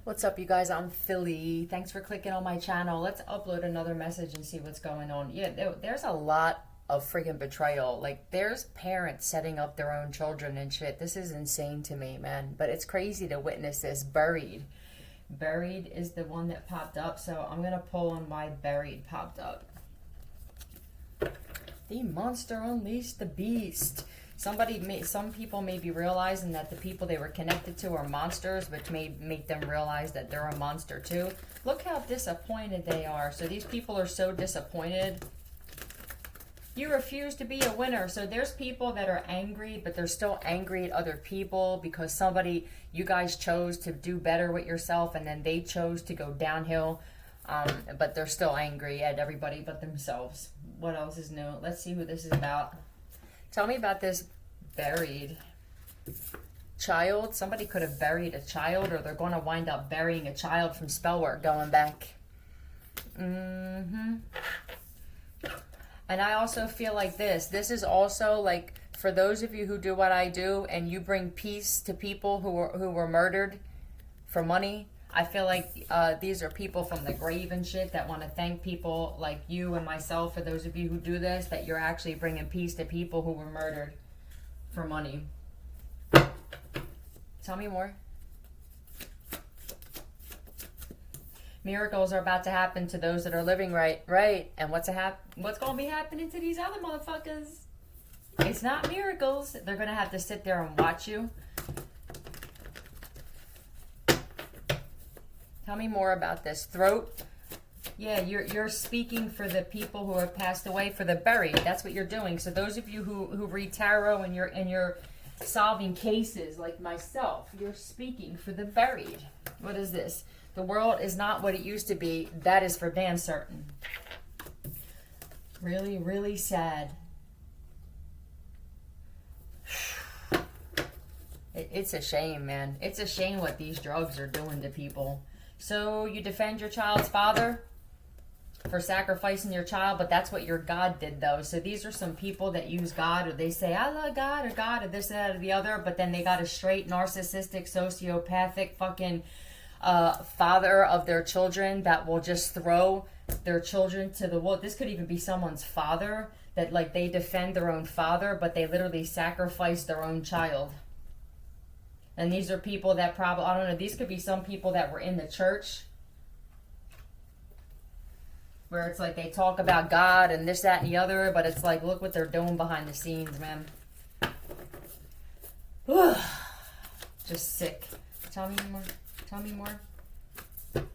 What's up, you guys? I'm Philly. Thanks for clicking on my channel. Let's upload another message and see what's going on. Yeah, there's a lot of freaking betrayal. Like, there's parents setting up their own children and shit. This is insane to me, man. But it's crazy to witness this. Buried. Buried is the one that popped up, so I'm going to pull on why Buried popped up. The monster unleashed the beast. Some people may be realizing that the people they were connected to are monsters, which may make them realize that they're a monster too. Look how disappointed they are. So these people are so disappointed. You refuse to be a winner. So there's people that are angry, but they're still angry at other people because you guys chose to do better with yourself, and then they chose to go downhill. But they're still angry at everybody but themselves. What else is new? Let's see who this is about. Tell me about this buried child. Somebody could have buried a child, or they're going to wind up burying a child from spell work going back. And I also feel like this is also like, for those of you who do what I do and you bring peace to people who were murdered for money. I feel like these are people from the grave and shit that want to thank people like you and myself, for those of you who do this, that you're actually bringing peace to people who were murdered for money. Tell me more. Miracles are about to happen to those that are living right. And what's going to be happening to these other motherfuckers? It's not miracles. They're going to have to sit there and watch you. Tell me more about this. Throat. Yeah, you're speaking for the people who have passed away, for the buried. That's what you're doing. So those of you who read tarot and you're solving cases like myself, you're speaking for the buried. What is this? The world is not what it used to be. That is for damn certain. Really, really sad. It's a shame, man. It's a shame what these drugs are doing to people. So you defend your child's father for sacrificing your child, but that's what your God did, though. So these are some people that use God, or they say, I love God, or this, that, or the other, but then they got a straight narcissistic, sociopathic fucking father of their children that will just throw their children to the wall. This could even be someone's father, that like they defend their own father, but they literally sacrifice their own child. And these are people that probably, I don't know, these could be some people that were in the church, where it's like they talk about God and this, that, and the other, but it's like, look what they're doing behind the scenes, man. Just sick. Tell me more. Tell me more.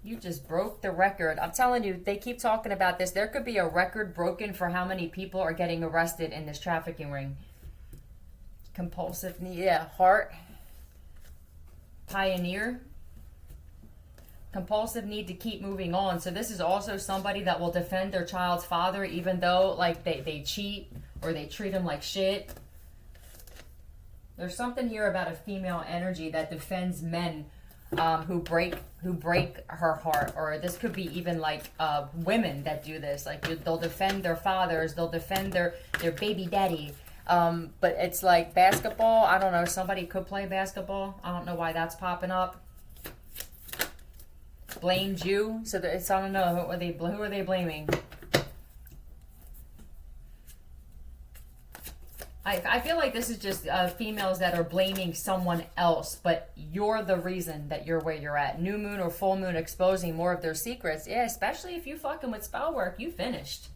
You just broke the record. I'm telling you, they keep talking about this. There could be a record broken for how many people are getting arrested in this trafficking ring. Compulsive need, yeah, heart. Pioneer. Compulsive need to keep moving on. So this is also somebody that will defend their child's father, even though like they cheat or they treat him like shit. There's something here about a female energy that defends men who break her heart. Or this could be even like women that do this. Like they'll defend their fathers, they'll defend their baby daddy. But it's like basketball. I don't know. Somebody could play basketball. I don't know why that's popping up. Blamed you. So it's, I don't know. Who are they blaming? I feel like this is just females that are blaming someone else, but you're the reason that you're where you're at. New moon or full moon exposing more of their secrets. Yeah, especially if you fucking with spell work, you finished.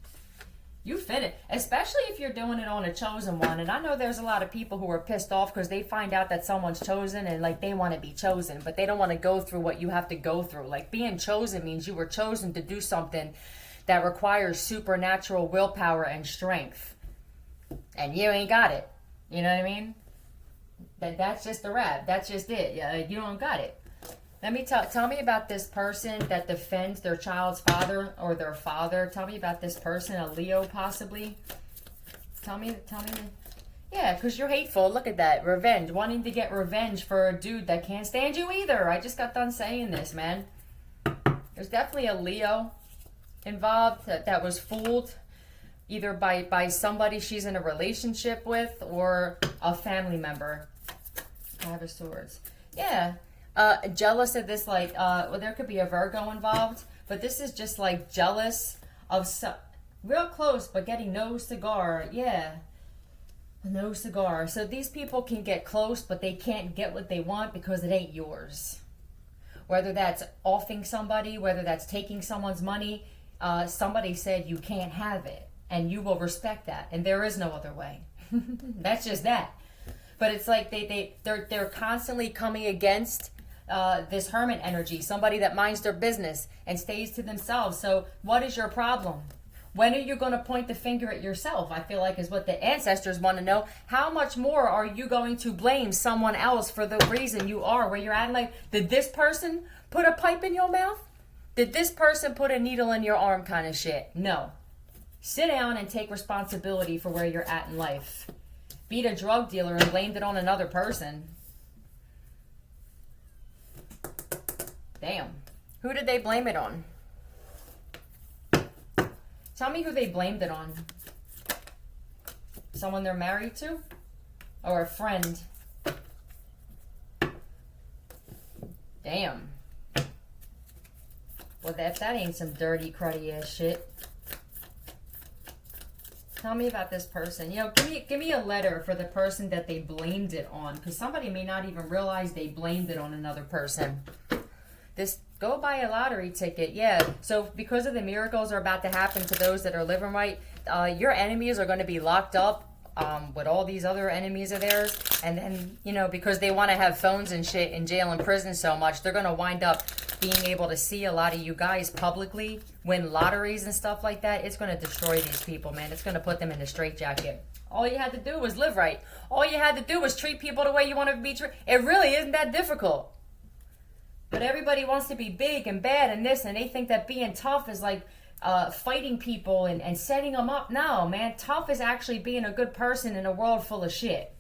You fit. Especially if you're doing it on a chosen one. And I know there's a lot of people who are pissed off because they find out that someone's chosen and like they want to be chosen, but they don't want to go through what you have to go through. Like being chosen means you were chosen to do something that requires supernatural willpower and strength. And you ain't got it. You know what I mean? That's just the rap. That's just it. You don't got it. Let me tell me about this person that defends their child's father or their father. Tell me about this person, a Leo possibly. Tell me. Yeah, because you're hateful. Look at that. Revenge. Wanting to get revenge for a dude that can't stand you either. I just got done saying this, man. There's definitely a Leo involved that was fooled either by somebody she's in a relationship with or a family member. Five of Swords. Yeah. Jealous of this, like, well, there could be a Virgo involved, but this is just like jealous of real close, but getting no cigar. Yeah, no cigar. So these people can get close, but they can't get what they want because it ain't yours. Whether that's offing somebody, whether that's taking someone's money, somebody said you can't have it, and you will respect that, and there is no other way. That's just that. But it's like they're constantly coming against this hermit energy, somebody that minds their business and stays to themselves. So what is your problem? When are you going to point the finger at yourself? I feel like is what the ancestors want to know. How much more are you going to blame someone else for the reason you are where you're at in life? Did this person put a pipe in your mouth? Did this person put a needle in your arm kind of shit? No. Sit down and take responsibility for where you're at in life. Beat a drug dealer and blamed it on another person. Damn. Who did they blame it on? Tell me who they blamed it on. Someone they're married to? Or a friend? Damn. Well, that ain't some dirty, cruddy ass shit. Tell me about this person. You know, give me a letter for the person that they blamed it on. Because somebody may not even realize they blamed it on another person. Go buy a lottery ticket. Yeah. So because of the miracles are about to happen to those that are living right, your enemies are going to be locked up with all these other enemies of theirs. And then, you know, because they want to have phones and shit in jail and prison so much, they're going to wind up being able to see a lot of you guys publicly win lotteries and stuff like that. It's going to destroy these people, man. It's going to put them in a straitjacket. All you had to do was live right. All you had to do was treat people the way you want to be treated. It really isn't that difficult. But everybody wants to be big and bad and this, and they think that being tough is like fighting people and setting them up. No, man. Tough is actually being a good person in a world full of shit.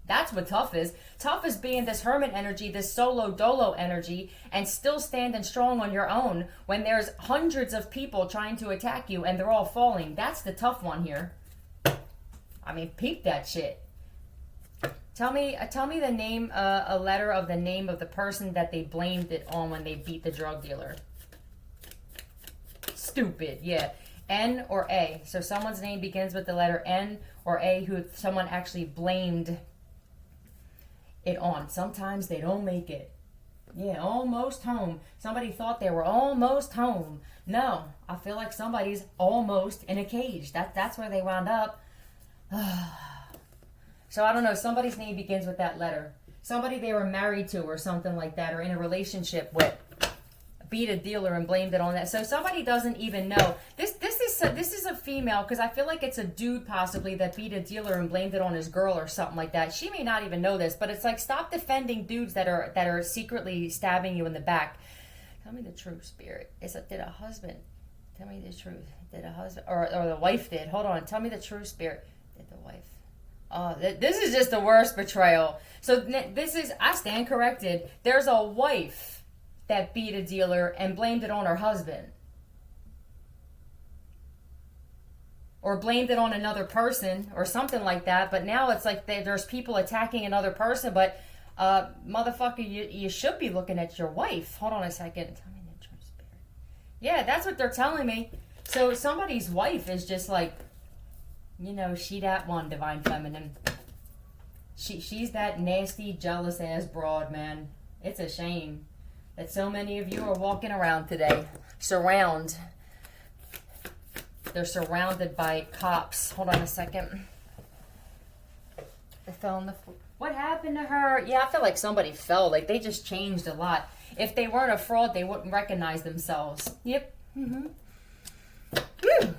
That's what tough is. Tough is being this hermit energy, this solo dolo energy, and still standing strong on your own when there's hundreds of people trying to attack you and they're all falling. That's the tough one here. I mean, peep that shit. Tell me the name, a letter of the name of the person that they blamed it on when they beat the drug dealer. Stupid, yeah. N or A. So someone's name begins with the letter N or A who someone actually blamed it on. Sometimes they don't make it. Yeah, almost home. Somebody thought they were almost home. No, I feel like somebody's almost in a cage. That's where they wound up. So I don't know, somebody's name begins with that letter. Somebody they were married to or something like that, or in a relationship with, beat a dealer and blamed it on that. So somebody doesn't even know. This is a female, because I feel like it's a dude possibly that beat a dealer and blamed it on his girl or something like that. She may not even know this, but it's like, stop defending dudes that are secretly stabbing you in the back. Tell me the truth, Spirit. Did a husband? Tell me the truth. Did a husband or the wife did? Hold on. Tell me the truth, Spirit. Did the wife? Oh, this is just the worst betrayal. So I stand corrected. There's a wife that beat a dealer and blamed it on her husband. Or blamed it on another person or something like that. But now it's like there's people attacking another person. But motherfucker, you should be looking at your wife. Hold on a second. Tell me the truth, Spirit. Yeah, that's what they're telling me. So somebody's wife is just like, you know, she that one, Divine Feminine. She's that nasty, jealous ass broad, man. It's a shame that so many of you are walking around today. They're surrounded by cops. Hold on a second. They fell on the floor. What happened to her? Yeah, I feel like somebody fell. Like, they just changed a lot. If they weren't a fraud, they wouldn't recognize themselves. Yep. Mm-hmm. Woo.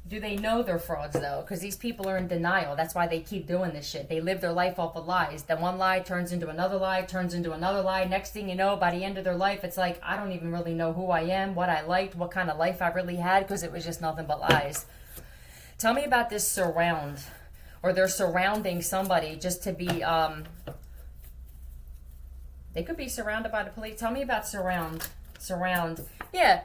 Do they know they're frauds, though? Because these people are in denial. That's why they keep doing this shit. They live their life off of lies. Then one lie turns into another lie, turns into another lie. Next thing you know, by the end of their life, it's like, I don't even really know who I am, what I liked, what kind of life I really had, because it was just nothing but lies. Tell me about this surround. Or they're surrounding somebody just to be, they could be surrounded by the police. Tell me about surround. Yeah.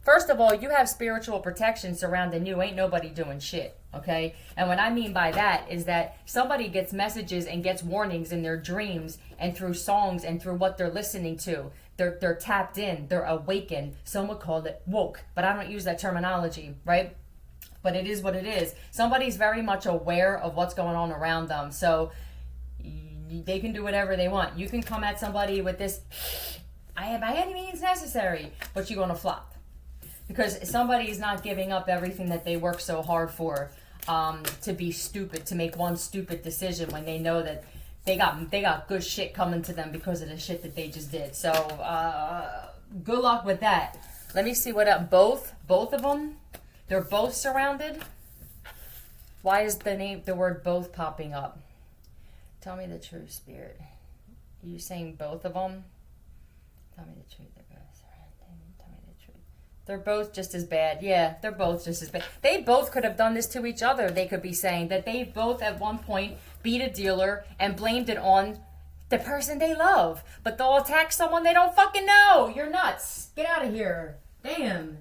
First of all, you have spiritual protection surrounding you. Ain't nobody doing shit. Okay? And what I mean by that is that somebody gets messages and gets warnings in their dreams and through songs and through what they're listening to. They're tapped in, they're awakened. Some would call it woke, but I don't use that terminology, right? But it is what it is. Somebody's very much aware of what's going on around them. So they can do whatever they want. You can come at somebody with this, I have by any means necessary, but you're going to flop. Because somebody is not giving up everything that they work so hard for, to be stupid, to make one stupid decision when they know that they got good shit coming to them because of the shit that they just did. So good luck with that. Let me see what up. Both of them, they're both surrounded. Why is the word both popping up? Tell me the truth, Spirit. Are you saying both of them? Tell me the truth. They're both surrounded. Tell me the truth. They're both just as bad. Yeah, they're both just as bad. They both could have done this to each other. They could be saying that they both at one point beat a dealer and blamed it on the person they love. But they'll attack someone they don't fucking know. You're nuts. Get out of here. Damn.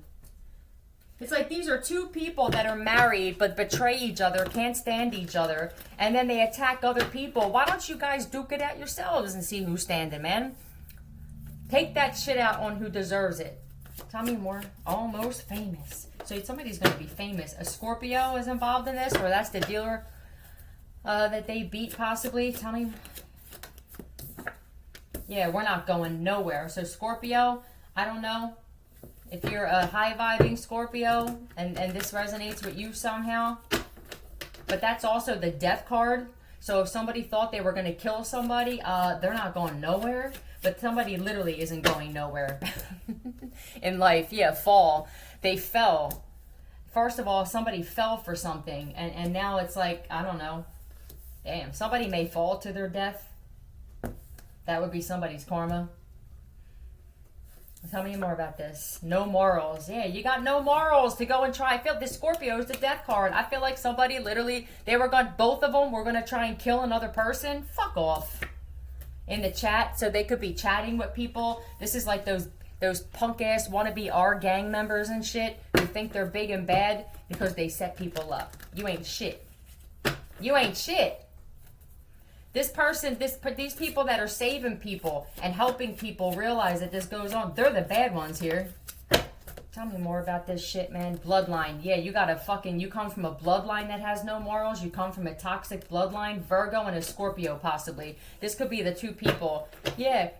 It's like these are two people that are married but betray each other, can't stand each other, and then they attack other people. Why don't you guys duke it out yourselves and see who's standing, man? Take that shit out on who deserves it. Tell me more. Almost famous. So somebody's going to be famous. A Scorpio is involved in this, or that's the dealer that they beat possibly. Tell me. Yeah, we're not going nowhere. So Scorpio, I don't know. If you're a high-vibing Scorpio and this resonates with you somehow, but that's also the death card. So if somebody thought they were going to kill somebody, they're not going nowhere. But somebody literally isn't going nowhere in life. Yeah, fall. They fell. First of all, somebody fell for something, and now it's like, I don't know. Damn, somebody may fall to their death. That would be somebody's karma. Tell me more about this. No morals. Yeah, you got no morals to go and try. I feel this Scorpio is the death card. I feel like somebody literally, both of them were going to try and kill another person. Fuck off. In the chat, so they could be chatting with people. This is like those punk ass wannabe R gang members and shit who think they're big and bad because they set people up. You ain't shit. You ain't shit. This person, these people that are saving people and helping people realize that this goes on, they're the bad ones here. Tell me more about this shit, man. Bloodline. Yeah, you come from a bloodline that has no morals. You come from a toxic bloodline. Virgo and a Scorpio, possibly. This could be the two people. Yeah,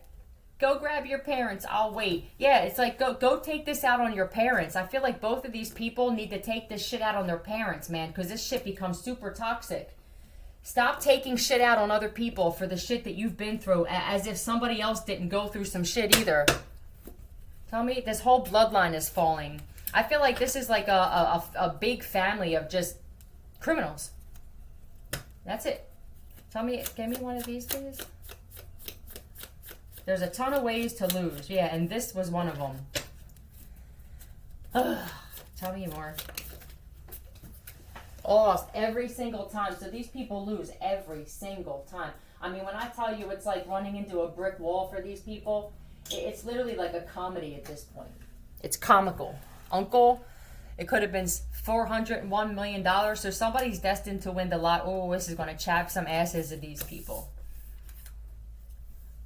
go grab your parents. I'll wait. Yeah, it's like, go take this out on your parents. I feel like both of these people need to take this shit out on their parents, man, because this shit becomes super toxic. Stop taking shit out on other people for the shit that you've been through, as if somebody else didn't go through some shit either. Tell me, this whole bloodline is falling. I feel like this is like a big family of just criminals. That's it. Tell me, give me one of these, please. There's a ton of ways to lose. Yeah, and this was one of them. Ugh, tell me more. Lost every single time. So these people lose every single time. I mean, when I tell you it's like running into a brick wall for these people, it's literally like a comedy at this point. It's comical. Uncle, it could have been $401 million. So somebody's destined to win the lot. Oh, this is going to chap some asses of these people.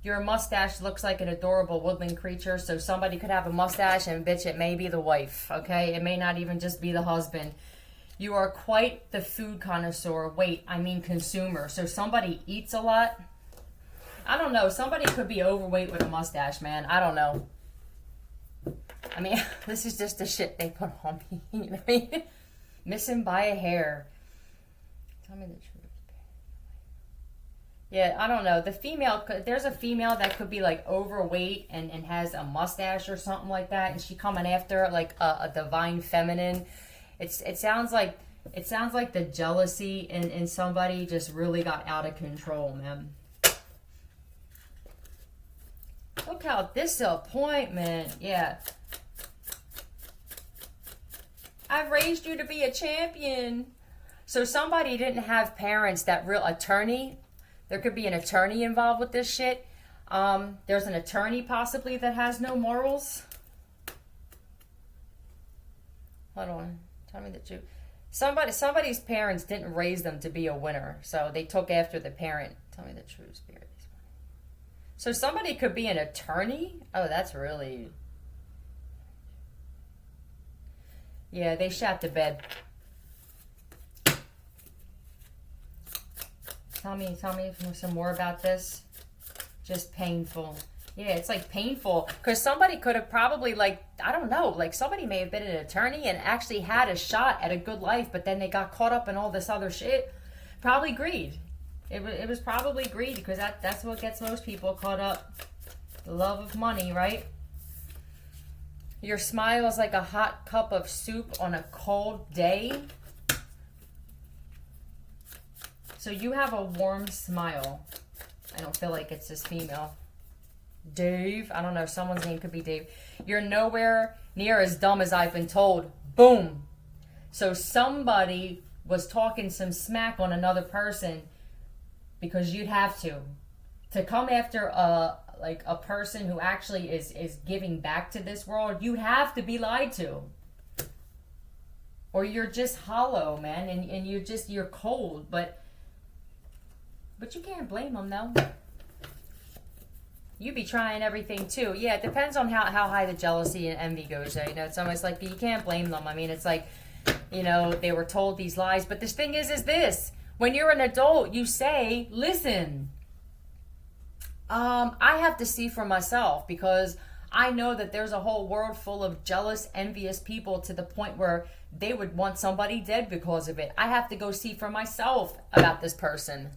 Your mustache looks like an adorable woodland creature. So somebody could have a mustache and bitch, it may be the wife. Okay? It may not even just be the husband. You are quite the food connoisseur. Wait, I mean consumer. So somebody eats a lot. I don't know. Somebody could be overweight with a mustache, man. I don't know. I mean, this is just the shit they put on me. You know what I mean? Missing by a hair. Tell me the truth. Yeah, I don't know. The female, there's a female that could be like overweight and has a mustache or something like that. And she coming after like a divine feminine. It sounds like the jealousy in somebody just really got out of control, man. Look how disappointment. Yeah. I've raised you to be a champion. So somebody didn't have parents that real attorney. There could be an attorney involved with this shit. There's an attorney possibly that has no morals. Hold on. Tell me the truth. Somebody's parents didn't raise them to be a winner, so they took after the parent. Tell me the true spirit. So somebody could be an attorney? Oh, that's really... Yeah, they shot the bed. Tell me some more about this. Just painful. Yeah, it's like painful because somebody could have probably, like, I don't know, like somebody may have been an attorney and actually had a shot at a good life, but then they got caught up in all this other shit. Probably greed. It was probably greed because that's what gets most people caught up. The love of money, right? Your smile is like a hot cup of soup on a cold day. So you have a warm smile. I don't feel like it's this female. Dave. I don't know. Someone's name could be Dave. You're nowhere near as dumb as I've been told. Boom. So somebody was talking some smack on another person because you'd have to come after a person who actually is giving back to this world. You have to be lied to. Or you're just hollow, man, and you're cold, but you can't blame them, though. You be trying everything, too. Yeah, it depends on how high the jealousy and envy goes. You know, it's almost like you can't blame them. I mean, it's like, you know, they were told these lies. But the thing is this. When you're an adult, you say, listen, I have to see for myself because I know that there's a whole world full of jealous, envious people to the point where they would want somebody dead because of it. I have to go see for myself about this person.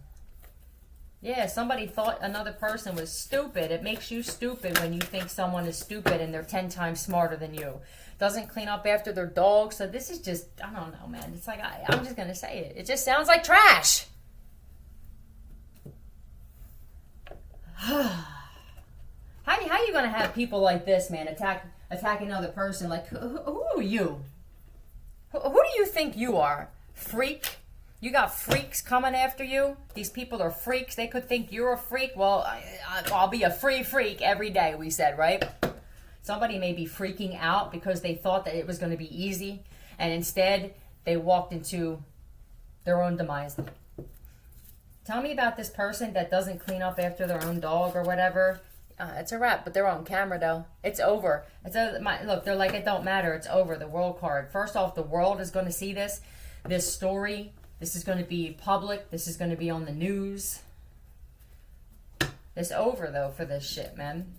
Yeah, somebody thought another person was stupid. It makes you stupid when you think someone is stupid and they're 10 times smarter than you. Doesn't clean up after their dog. So this is just, I don't know, man. It's like, I'm just going to say it. It just sounds like trash. How you going to have people like this, man, attack another person? Like, who are you? Who do you think you are? Freak? You got freaks coming after you? These people are freaks. They could think you're a freak. Well, I'll be a free freak every day, we said, right? Somebody may be freaking out because they thought that it was going to be easy, and instead they walked into their own demise. Tell me about this person that doesn't clean up after their own dog or whatever. It's a wrap, but they're on camera, though. It's over. Look, they're like, it don't matter. It's over. The world card. First off, the world is going to see this story. This is going to be public. This is going to be on the news. It's over, though, for this shit, man.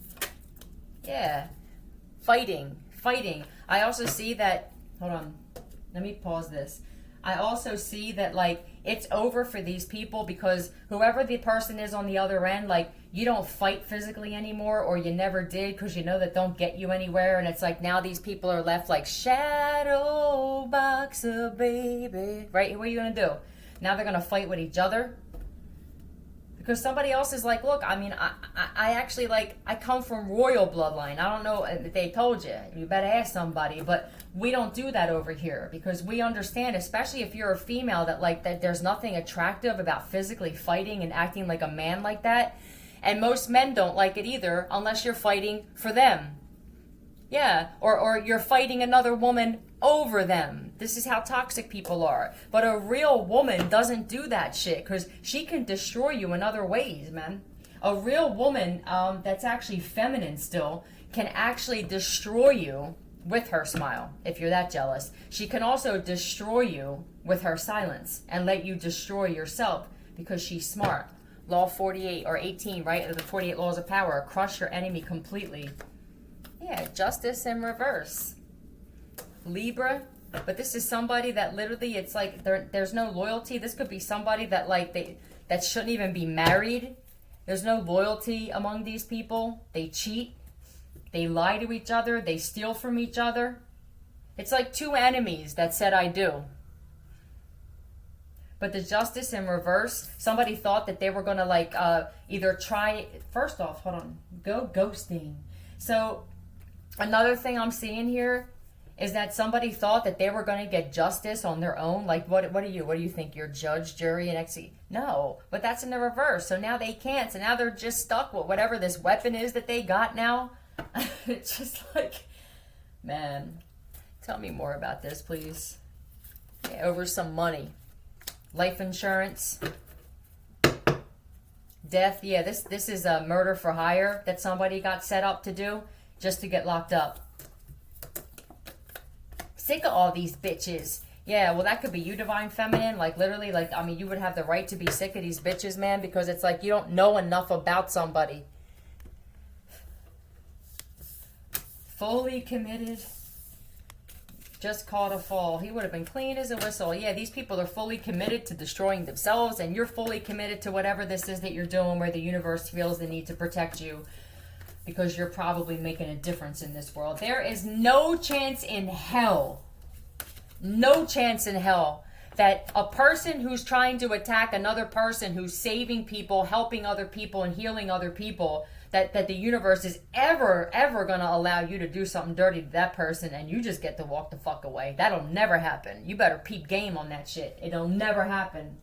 Yeah. Fighting. I also see that... Hold on. Let me pause this. I also see that, like, it's over for these people because whoever the person is on the other end, like, you don't fight physically anymore, or you never did because you know that don't get you anywhere. And it's like now these people are left like shadow boxer, baby. Right? What are you going to do? Now they're going to fight with each other? Because somebody else is like, look, I mean, I actually, like, I come from royal bloodline. I don't know if they told you. You better ask somebody. But we don't do that over here because we understand, especially if you're a female, that there's nothing attractive about physically fighting and acting like a man like that. And most men don't like it either unless you're fighting for them. Yeah, or you're fighting another woman over them. This is how toxic people are. But a real woman doesn't do that shit because she can destroy you in other ways, man. A real woman that's actually feminine still can actually destroy you with her smile, if you're that jealous. She can also destroy you with her silence and let you destroy yourself because she's smart. Law 48 or 18, right? The 48 laws of power. Crush your enemy completely. Yeah, justice in reverse. Libra. But this is somebody that literally, it's like there's no loyalty. This could be somebody that that shouldn't even be married. There's no loyalty among these people. They cheat. They lie to each other. They steal from each other. It's like two enemies that said I do. But the justice in reverse, somebody thought that they were going to either try... First off, hold on. Go ghosting. So another thing I'm seeing here is that somebody thought that they were going to get justice on their own. Like, what do you think? You're judge, jury, and executioner? No, but that's in the reverse. So now they can't. So now they're just stuck with whatever this weapon is that they got now. It's just like, man, tell me more about this, please. Yeah, over some money. Life insurance. Death. Yeah, this is a murder for hire that somebody got set up to do just to get locked up. Sick of all these bitches. Yeah, well, that could be you, Divine Feminine. Like, literally, like, I mean, you would have the right to be sick of these bitches, man, because it's like you don't know enough about somebody. Fully committed. Just caught a fall. He would have been clean as a whistle. Yeah, these people are fully committed to destroying themselves, and you're fully committed to whatever this is that you're doing where the universe feels the need to protect you because you're probably making a difference in this world. There is no chance in hell, no chance in hell that a person who's trying to attack another person who's saving people, helping other people, and healing other people, that the universe is ever going to allow you to do something dirty to that person and you just get to walk the fuck away. That'll never happen. You better peep game on that shit. It'll never happen.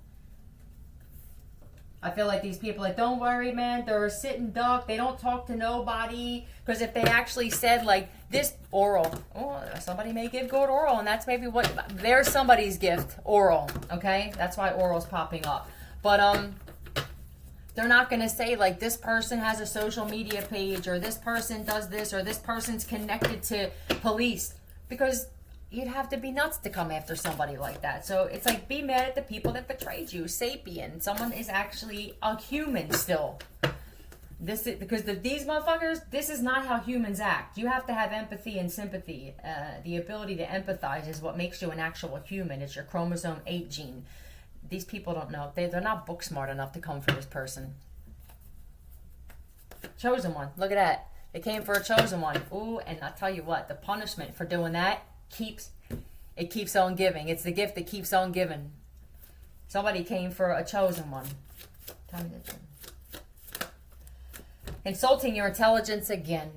I feel like these people, like, don't worry, man, they're a sitting duck. They don't talk to nobody. Because if they actually said, like, this oral, oh, somebody may give good oral, and that's maybe what, there's somebody's gift, oral, okay? That's why oral's popping up. But, they're not going to say, like, this person has a social media page, or this person does this, or this person's connected to police. Because you'd have to be nuts to come after somebody like that. So it's like, be mad at the people that betrayed you. Sapien. Someone is actually a human still. This is because these motherfuckers, this is not how humans act. You have to have empathy and sympathy. The ability to empathize is what makes you an actual human. It's your chromosome 8 gene. These people don't know. They're not book smart enough to come for this person. Chosen one. Look at that. They came for a chosen one. Ooh, and I'll tell you what, the punishment for doing that keeps on giving. It's the gift that keeps on giving. Somebody came for a chosen one. Tell me the truth. Insulting your intelligence again.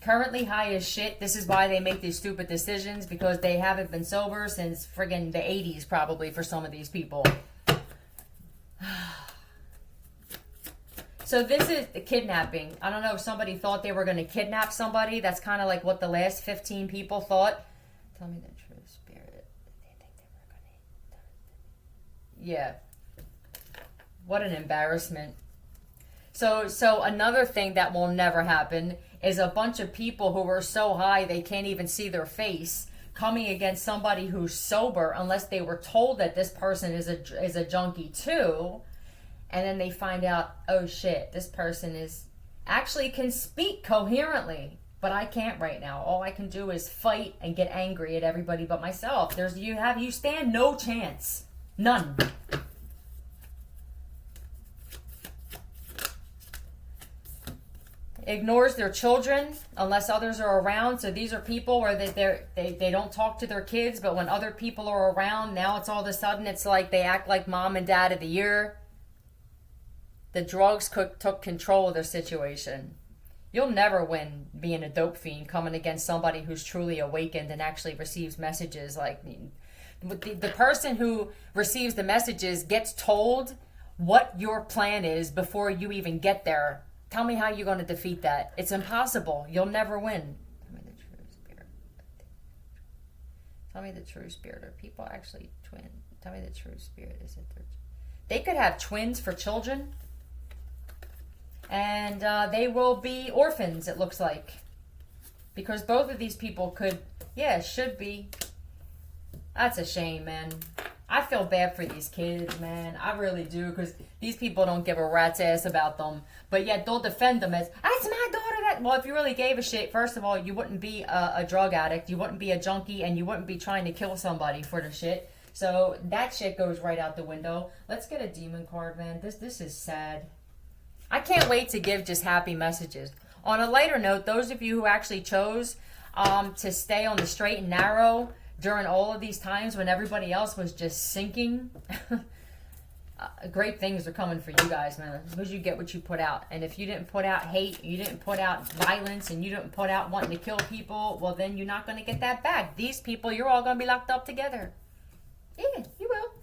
Currently high as shit. This is why they make these stupid decisions, because they haven't been sober since friggin' the 80s probably for some of these people. So this is the kidnapping. I don't know if somebody thought they were going to kidnap somebody. That's kind of like what the last 15 people thought. Tell me the true spirit. They think they were going to... Yeah. What an embarrassment. So another thing that will never happen is a bunch of people who are so high they can't even see their face coming against somebody who's sober unless they were told that this person is a junkie too. And then they find out, oh shit, this person is actually can speak coherently, but I can't right now. All I can do is fight and get angry at everybody but myself. You stand no chance. None. Ignores their children unless others are around. So these are people where they don't talk to their kids, but when other people are around, now it's all of a sudden it's like they act like mom and dad of the year. The drugs took control of their situation. You'll never win being a dope fiend coming against somebody who's truly awakened and actually receives messages. Like the person who receives the messages gets told what your plan is before you even get there. Tell me how you're going to defeat that. It's impossible. You'll never win. Tell me the true spirit. Tell me the true spirit. Are people actually twin? Tell me the true spirit. Is it they could have twins for children. And they will be orphans, it looks like. Because both of these people should be. That's a shame, man. I feel bad for these kids, man. I really do, because these people don't give a rat's ass about them. But yet they'll defend them as, that's my daughter. Well, if you really gave a shit, first of all, you wouldn't be a drug addict. You wouldn't be a junkie, and you wouldn't be trying to kill somebody for the shit. So that shit goes right out the window. Let's get a demon card, man. This is sad. I can't wait to give just happy messages. On a lighter note, those of you who actually chose to stay on the straight and narrow during all of these times when everybody else was just sinking, great things are coming for you guys, man. Because you get what you put out. And if you didn't put out hate, you didn't put out violence, and you didn't put out wanting to kill people, well, then you're not going to get that back. These people, you're all going to be locked up together. Yeah, you will.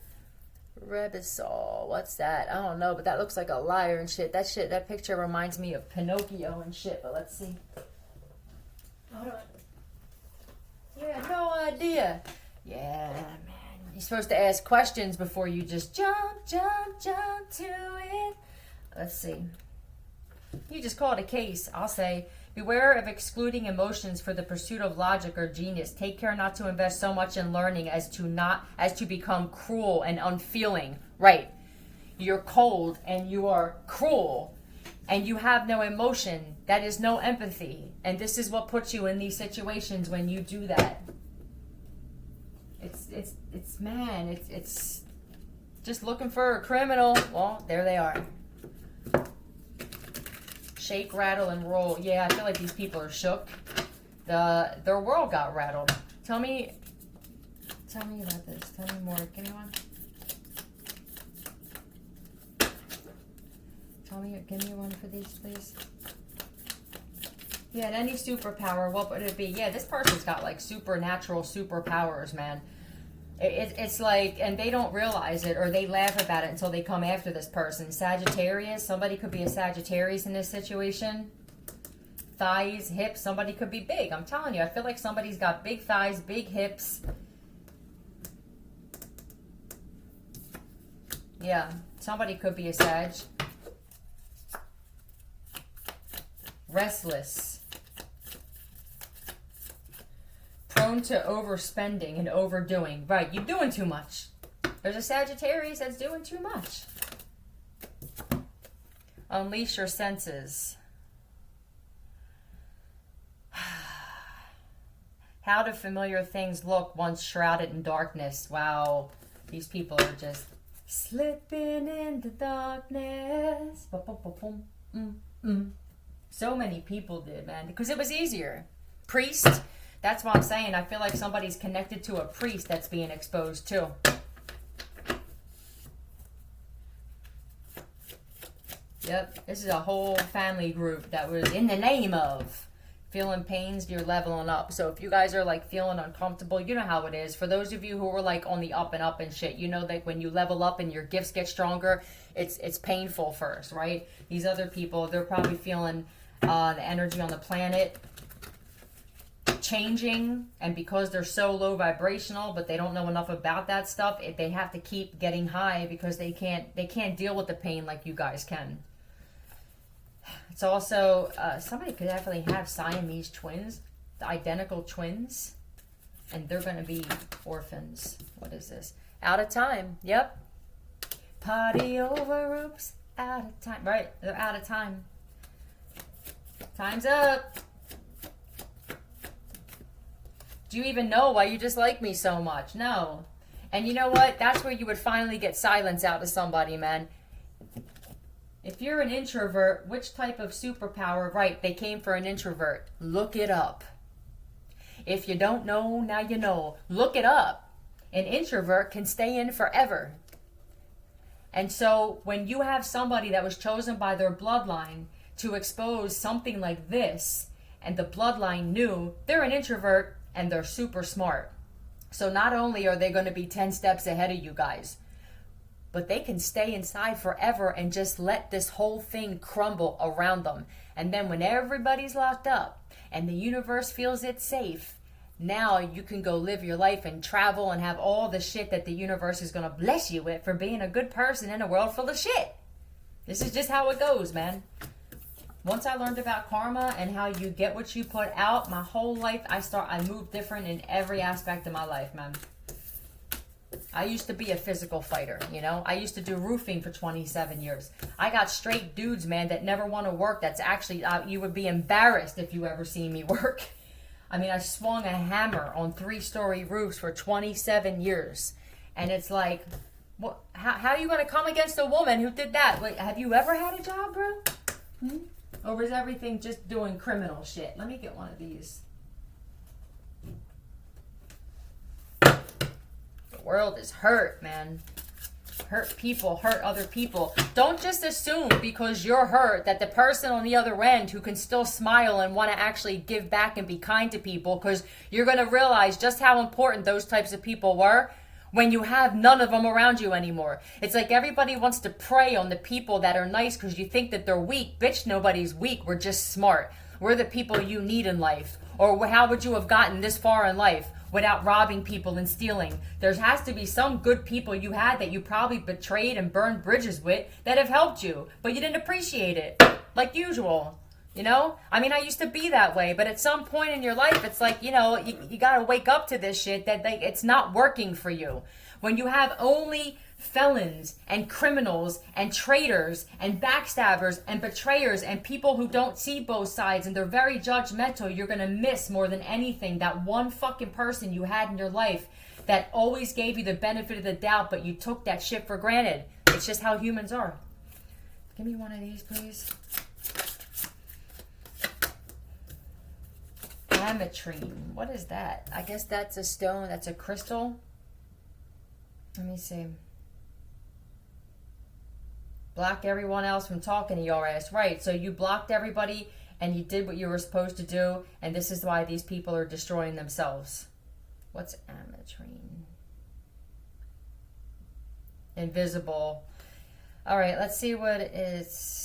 Rebisol, what's that? I don't know, but that looks like a liar and shit. That picture reminds me of Pinocchio and shit, but let's see. Hold on. Yeah, no idea. Yeah, man. You're supposed to ask questions before you just jump to it. Let's see. You just call it a case. I'll say, beware of excluding emotions for the pursuit of logic or genius. Take care not to invest so much in learning as to become cruel and unfeeling. Right. You're cold and you are cruel and you have no emotion. That is no empathy. And this is what puts you in these situations when you do that. It's just looking for a criminal. Well, there they are. Shake, rattle, and roll. Yeah, I feel like these people are shook. Their world got rattled. Tell me about this. Tell me more. Give me one. Give me one for these, please. Yeah, any superpower, what would it be? Yeah, this person's got like supernatural superpowers, man. It's like, and they don't realize it, or they laugh about it until they come after this person. Sagittarius, somebody could be a Sagittarius in this situation. Thighs, hips, somebody could be big. I'm telling you, I feel like somebody's got big thighs, big hips. Yeah, somebody could be a Sag. Restless. Prone to overspending and overdoing. Right, you're doing too much. There's a Sagittarius that's doing too much. Unleash your senses. How do familiar things look once shrouded in darkness? Wow, these people are just slipping into darkness. So many people did, man, because it was easier. Priest. That's what I'm saying. I feel like somebody's connected to a priest that's being exposed too. Yep. This is a whole family group that was in the name of feeling pains. You're leveling up. So if you guys are like feeling uncomfortable, you know how it is. For those of you who were like on the up and shit, you know that when you level up and your gifts get stronger, it's painful first, right? These other people, they're probably feeling the energy on the planet changing, and because they're so low vibrational, but they don't know enough about that stuff, they have to keep getting high because they can't deal with the pain like you guys can. It's also somebody could definitely have Siamese twins, identical twins, and they're going to be orphans. What is this? Out of time. Yep. Party over, oops, out of time. Right, they're out of time. Time's up. Do you even know why you dislike me so much? No. And you know what? That's where you would finally get silence out of somebody, man. If you're an introvert, which type of superpower? Right, they came for an introvert. Look it up. If you don't know, now you know. Look it up. An introvert can stay in forever. And so when you have somebody that was chosen by their bloodline to expose something like this, and the bloodline knew they're an introvert, and they're super smart. So not only are they going to be 10 steps ahead of you guys, but they can stay inside forever and just let this whole thing crumble around them. And then when everybody's locked up and the universe feels it's safe, now you can go live your life and travel and have all the shit that the universe is going to bless you with for being a good person in a world full of shit. This is just how it goes, man. Once I learned about karma and how you get what you put out, my whole life, I moved different in every aspect of my life, man. I used to be a physical fighter, you know? I used to do roofing for 27 years. I got straight dudes, man, that never want to work. That's actually, you would be embarrassed if you ever see me work. I mean, I swung a hammer on 3-story roofs for 27 years. And it's like, what? How are you going to come against a woman who did that? Like, have you ever had a job, bro? Or is everything just doing criminal shit? Let me get one of these. The world is hurt, man. Hurt people hurt other people. Don't just assume because you're hurt that the person on the other end who can still smile and want to actually give back and be kind to people, because you're going to realize just how important those types of people were when you have none of them around you anymore. It's like everybody wants to prey on the people that are nice because you think that they're weak. Bitch, nobody's weak. We're just smart. We're the people you need in life. Or how would you have gotten this far in life without robbing people and stealing? There has to be some good people you had that you probably betrayed and burned bridges with that have helped you, but you didn't appreciate it, like usual. You know? I mean, I used to be that way, but at some point in your life, it's like, you know, you got to wake up to this shit that like, it's not working for you. When you have only felons and criminals and traitors and backstabbers and betrayers and people who don't see both sides and they're very judgmental, you're going to miss more than anything that one fucking person you had in your life that always gave you the benefit of the doubt, but you took that shit for granted. It's just how humans are. Give me one of these, please. Ametrine. What is that? I guess that's a stone. That's a crystal. Let me see. Block everyone else from talking to your ass. Right. So you blocked everybody and you did what you were supposed to do. And this is why these people are destroying themselves. What's ametrine? Invisible. All right. Let's see what it is.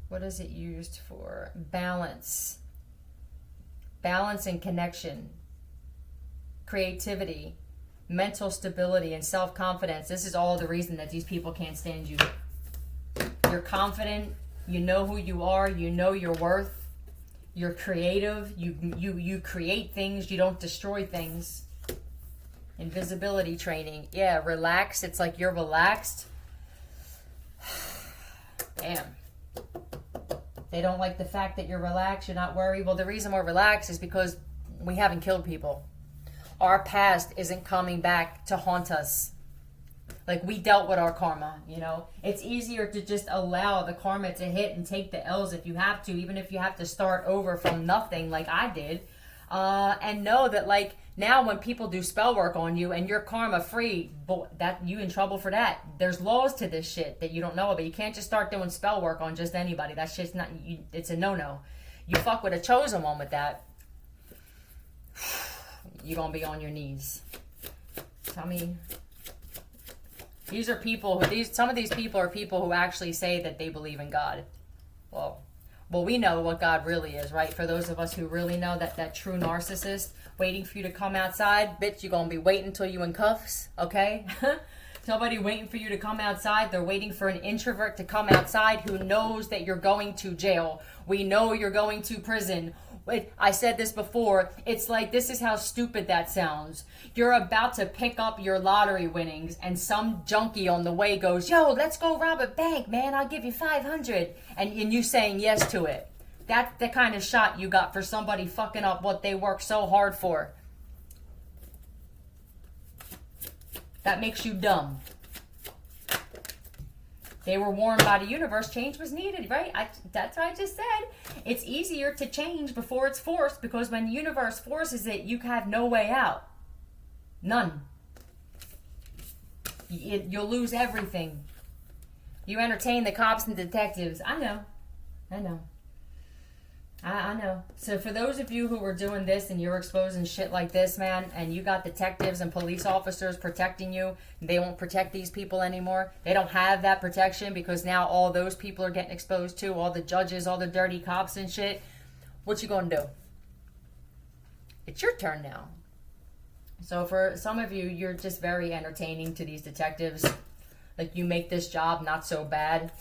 What is it used for? Balance. Balance and connection. Creativity. Mental stability and self-confidence. This is all the reason that these people can't stand you. You're confident. You know who you are. You know your worth. You're creative. You create things. You don't destroy things. Invisibility training. Yeah, relax. It's like you're relaxed. Damn. They don't like the fact that you're relaxed, you're not worried. Well, the reason we're relaxed is because we haven't killed people. Our past isn't coming back to haunt us. Like, we dealt with our karma, you know. It's easier to just allow the karma to hit and take the L's if you have to, even if you have to start over from nothing like I did. And know that, like, now when people do spell work on you and you're karma free, that you in trouble for that. There's laws to this shit that you don't know about. You can't just start doing spell work on just anybody. That's just not, it's a no-no. You fuck with a chosen one with that, you're gonna be on your knees. Tell me. These are people some of these people are people who actually say that they believe in God. Well, we know what God really is, right? For those of us who really know that true narcissist waiting for you to come outside, bitch, you're going to be waiting until you in cuffs, okay? Nobody waiting for you to come outside. They're waiting for an introvert to come outside who knows that you're going to jail. We know you're going to prison. I said this before. It's like, this is how stupid that sounds. You're about to pick up your lottery winnings and some junkie on the way goes, yo, let's go rob a bank, man. I'll give you 500. And you saying yes to it. That's the kind of shot you got for somebody fucking up what they worked so hard for. That makes you dumb. They were warned by the universe change was needed, right? That's what I just said. It's easier to change before it's forced, because when the universe forces it, you have no way out. None. You'll lose everything. You entertain the cops and detectives. I know. I know. So for those of you who were doing this and you're exposing shit like this, man, and you got detectives and police officers protecting you, they won't protect these people anymore. They don't have that protection because now all those people are getting exposed too. All the judges, all the dirty cops and shit. What you gonna do? It's your turn now. So for some of you, you're just very entertaining to these detectives. Like, you make this job not so bad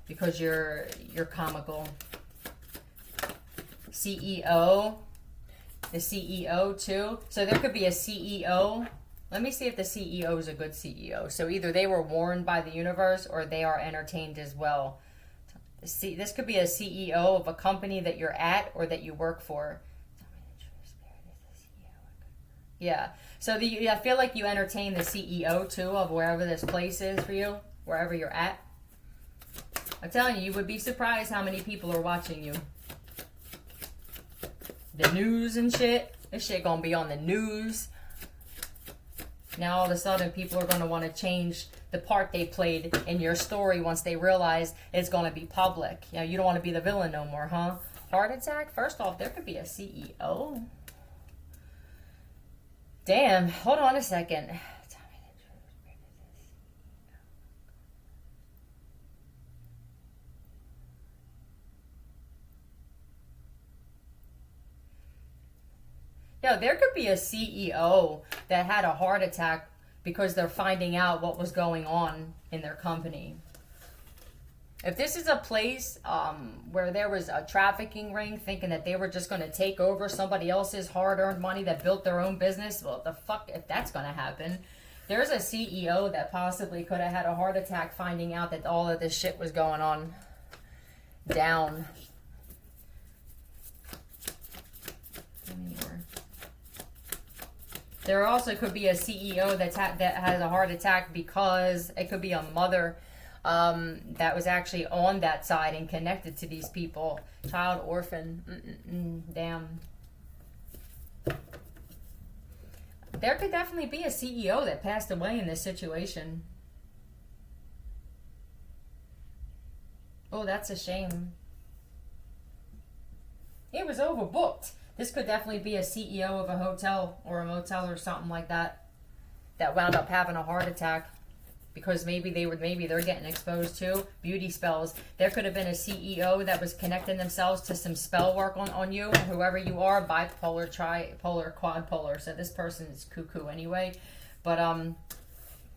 because you're comical. CEO, the CEO too. So there could be a CEO. Let me see if the CEO is a good CEO. So either they were warned by the universe or they are entertained as well. See, this could be a CEO of a company that you're at or that you work for. Yeah. So I feel like you entertain the CEO too of wherever this place is for you, wherever you're at. I'm telling you, you would be surprised how many people are watching you. The news and shit. This shit gonna be on the news. Now all of a sudden people are gonna want to change the part they played in your story once they realize it's gonna be public. You know, you don't want to be the villain no more, huh? Heart attack? First off, there could be a CEO. Damn, hold on a second. Yo, there could be a CEO that had a heart attack because they're finding out what was going on in their company. If this is a place where there was a trafficking ring thinking that they were just going to take over somebody else's hard-earned money that built their own business, well, the fuck if that's going to happen. There's a CEO that possibly could have had a heart attack finding out that all of this shit was going on down. There also could be a CEO that has a heart attack because it could be a mother that was actually on that side and connected to these people. Child orphan. Damn. There could definitely be a CEO that passed away in this situation. Oh, that's a shame. It was overbooked. This could definitely be a CEO of a hotel or a motel or something like that that wound up having a heart attack because maybe they're getting exposed to beauty spells. There could have been a CEO that was connecting themselves to some spell work on you, whoever you are, bipolar, tripolar, quadpolar. So this person is cuckoo anyway. But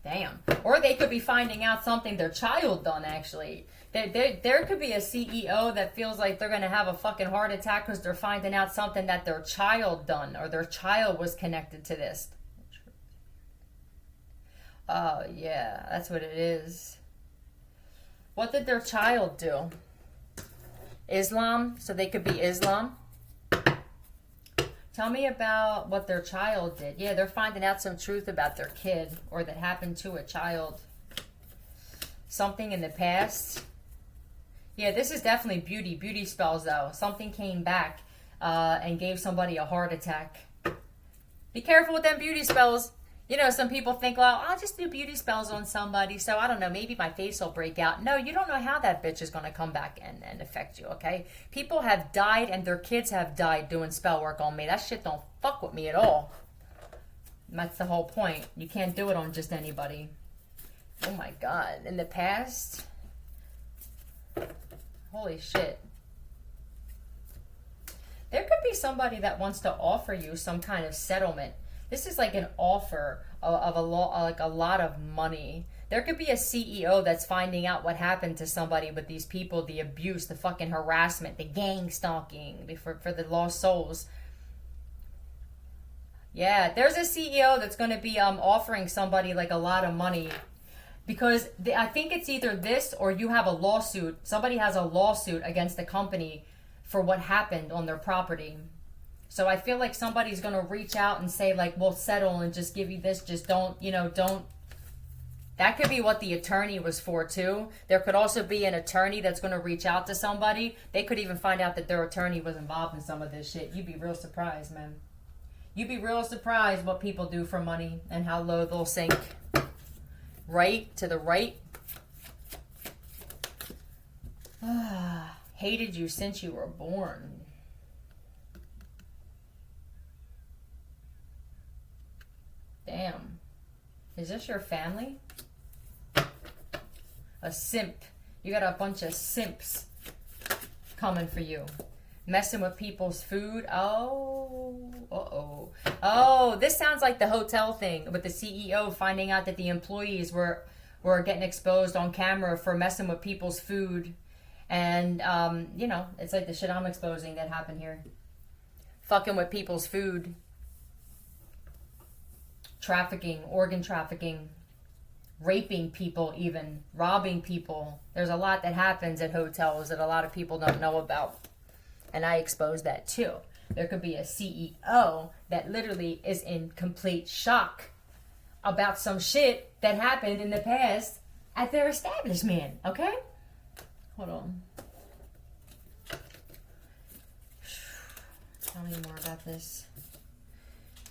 damn. Or they could be finding out something their child done actually. There could be a CEO that feels like they're going to have a fucking heart attack because they're finding out something that their child done or their child was connected to this. Oh, yeah, that's what it is. What did their child do? Islam? So they could be Islam? Tell me about what their child did. Yeah, they're finding out some truth about their kid or that happened to a child. Something in the past. Yeah, this is definitely beauty spells though. Something came back and gave somebody a heart attack. Be careful with them beauty spells. You know, some people think, well, I'll just do beauty spells on somebody, so I don't know, maybe my face will break out. No, you don't know how that bitch is going to come back and affect you, okay? People have died and their kids have died doing spell work on me. That shit don't fuck with me at all. That's the whole point. You can't do it on just anybody. Oh my God. In the past? Holy shit. There could be somebody that wants to offer you some kind of settlement. This is like an offer of a lot of money. There could be a CEO that's finding out what happened to somebody with these people, the abuse, the fucking harassment, the gang stalking for the lost souls. Yeah, there's a CEO that's going to be offering somebody like a lot of money because I think it's either this or you have a lawsuit. Somebody has a lawsuit against the company for what happened on their property. So I feel like somebody's going to reach out and say, like, we'll settle and just give you this. Just don't. That could be what the attorney was for, too. There could also be an attorney that's going to reach out to somebody. They could even find out that their attorney was involved in some of this shit. You'd be real surprised, man. You'd be real surprised what people do for money and how low they'll sink. Right to the right. Hated you since you were born. Damn. Is this your family? A simp. You got a bunch of simps coming for you. Messing with people's food. Oh. Uh-oh. Oh, this sounds like the hotel thing with the CEO finding out that the employees were getting exposed on camera for messing with people's food. And, it's like the shit I'm exposing that happened here. Fucking with people's food. Trafficking, organ trafficking, raping people even, robbing people. There's a lot that happens at hotels that a lot of people don't know about. And I expose that too. There could be a CEO that literally is in complete shock about some shit that happened in the past at their establishment, okay? Hold on. Tell me more about this.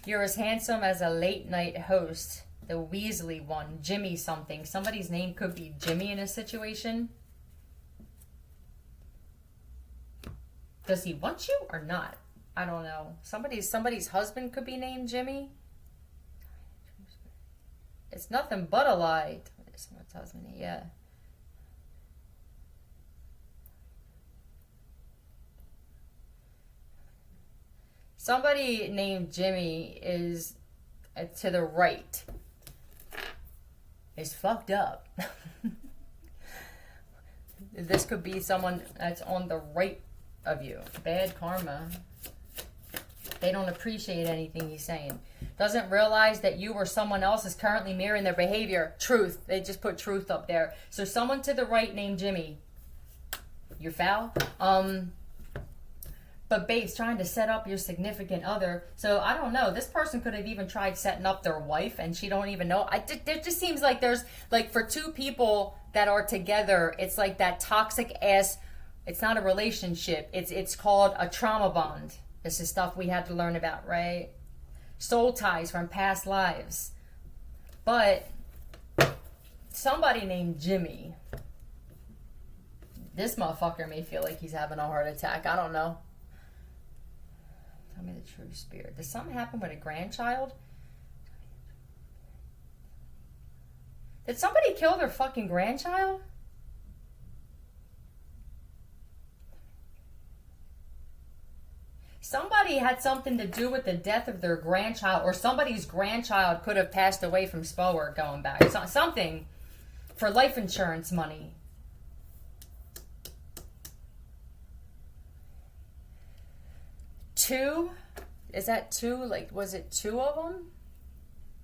You're as handsome as a late night host. The Weasley one. Jimmy something. Somebody's name could be Jimmy in a situation. Does he want you or not? I don't know. Somebody's husband could be named Jimmy. It's nothing but a lie. Someone's husband, yeah. Somebody named Jimmy is to the right. Is fucked up. This could be someone that's on the right of you. Bad karma. They don't appreciate anything he's saying. Doesn't realize that you or someone else is currently mirroring their behavior. Truth. They just put truth up there. So someone to the right named Jimmy. You're foul. But base trying to set up your significant other. So I don't know. This person could have even tried setting up their wife, and she don't even know. It just seems like there's like for two people that are together, it's like that toxic ass. It's not a relationship. It's called a trauma bond. This is stuff we had to learn about, right? Soul ties from past lives. But somebody named Jimmy. This motherfucker may feel like he's having a heart attack. I don't know. Tell me the true spirit. Did something happen with a grandchild? Did somebody kill their fucking grandchild? Somebody had something to do with the death of their grandchild, or somebody's grandchild could have passed away from SPO work going back. Something for life insurance money. Two? Is that two? Like, was it two of them?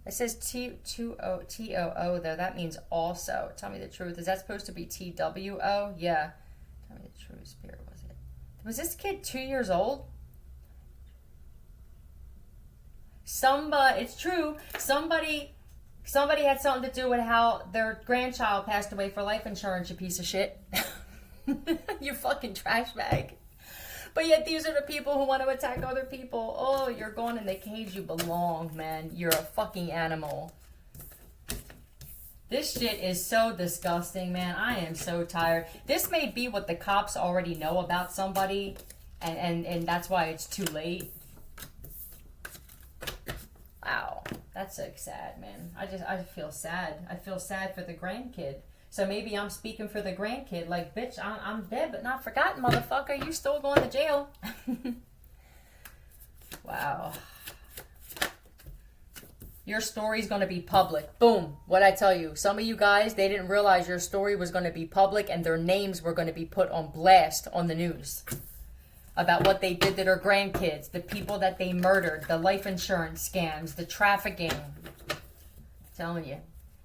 It says T-O-O though. That means also. Tell me the truth. Is that supposed to be T-W-O? Yeah. Tell me the true spirit, was it? Was this kid 2 years old? It's true. Somebody had something to do with how their grandchild passed away for life insurance, you piece of shit. You fucking trash bag. But yet these are the people who want to attack other people. Oh, you're going in the cage you belong, man. You're a fucking animal. This shit is so disgusting, man. I am so tired. This may be what the cops already know about somebody, and that's why it's too late. Wow. That's so sad, man. I feel sad. I feel sad for the grandkid. So maybe I'm speaking for the grandkid. Like, bitch, I'm dead but not forgotten, motherfucker. You still going to jail. Wow. Your story's going to be public. Boom. What'd I tell you? Some of you guys, they didn't realize your story was going to be public and their names were going to be put on blast on the news. About what they did to their grandkids, the people that they murdered, the life insurance scams, the trafficking. I'm telling you.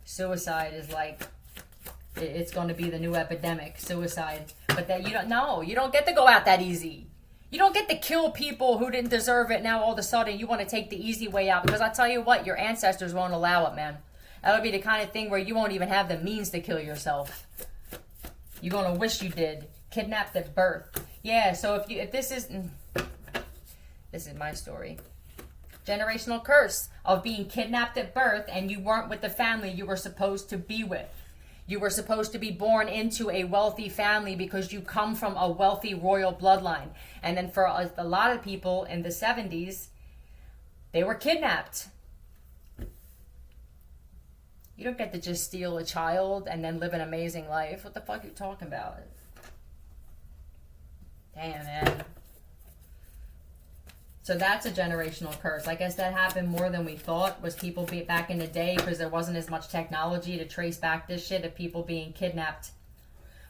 Suicide is like... It's going to be the new epidemic, suicide. But that you don't get to go out that easy. You don't get to kill people who didn't deserve it. Now all of a sudden you want to take the easy way out. Because I tell you what, your ancestors won't allow it, man. That'll be the kind of thing where you won't even have the means to kill yourself. You're going to wish you did. Kidnapped at birth. Yeah, so if this is my story. Generational curse of being kidnapped at birth and you weren't with the family you were supposed to be with. You were supposed to be born into a wealthy family because you come from a wealthy royal bloodline. And then for a lot of people in the 70s, they were kidnapped. You don't get to just steal a child and then live an amazing life. What the fuck are you talking about? Damn, man. So that's a generational curse. I guess that happened more than we thought, was people back in the day, because there wasn't as much technology to trace back this shit of people being kidnapped.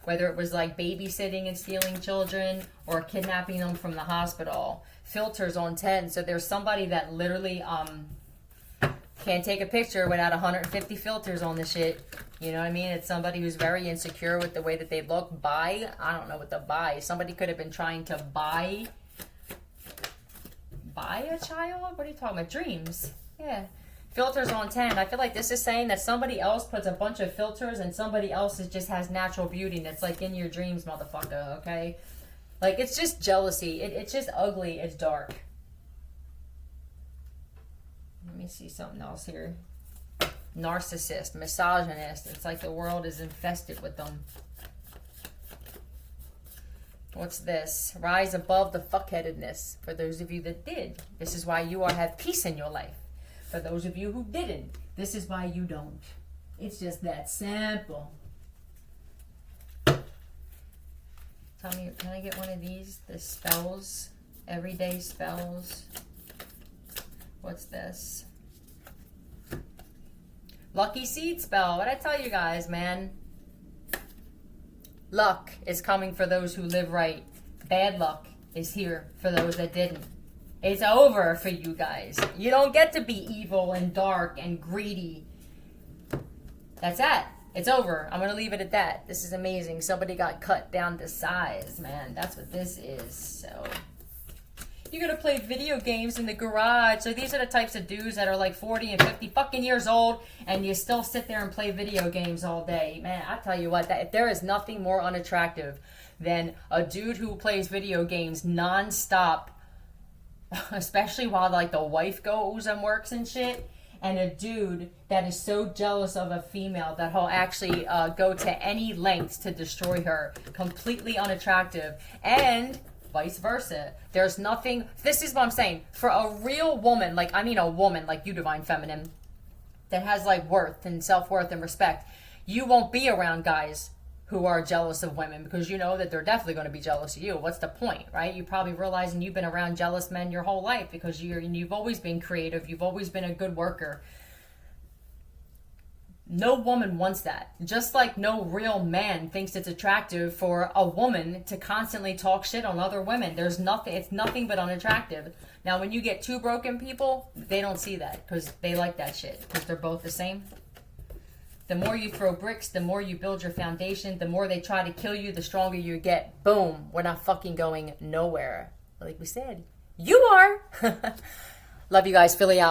Whether it was like babysitting and stealing children or kidnapping them from the hospital. Filters on 10. So there's somebody that literally can't take a picture without 150 filters on the shit. You know what I mean? It's somebody who's very insecure with the way that they look. I don't know what the buy. Somebody could have been trying to buy a child? What are you talking about? Dreams. Yeah. Filters on 10. I feel like this is saying that somebody else puts a bunch of filters and somebody else just has natural beauty and it's like in your dreams, motherfucker, okay? Like, it's just jealousy. It's just ugly. It's dark. Let me see something else here. Narcissist, misogynist. It's like the world is infested with them. What's this? Rise above the fuckheadedness. For those of you that did, this is why you all have peace in your life. For those of you who didn't, this is why you don't. It's just that simple. Tell me, can I get one of these? The spells, everyday spells. What's this? Lucky seed spell. What'd I tell you guys, man? Luck is coming for those who live right. Bad luck is here for those that didn't. It's over for you guys. You don't get to be evil and dark and greedy. That's it. It's over. I'm going to leave it at that. This is amazing. Somebody got cut down to size, man. That's what this is. So, you're going to play video games in the garage. So these are the types of dudes that are like 40 and 50 fucking years old, and you still sit there and play video games all day. Man, I tell you what, that there is nothing more unattractive than a dude who plays video games nonstop, especially while like the wife goes and works and shit, and a dude that is so jealous of a female that he'll actually go to any lengths to destroy her. Completely unattractive. And vice versa. There's nothing, this is what I'm saying, for a real woman, like, I mean a woman like you, Divine Feminine, that has like worth and self-worth and respect, you won't be around guys who are jealous of women, because you know that they're definitely going to be jealous of you. What's the point, right? You probably realizing you've been around jealous men your whole life because you've always been creative. You've always been a good worker. No woman wants that. Just like no real man thinks it's attractive for a woman to constantly talk shit on other women. There's nothing, it's nothing but unattractive. Now, when you get two broken people, they don't see that because they like that shit because they're both the same. The more you throw bricks, the more you build your foundation. The more they try to kill you, the stronger you get. Boom. We're not fucking going nowhere. Like we said, you are. Love you guys. Philly out.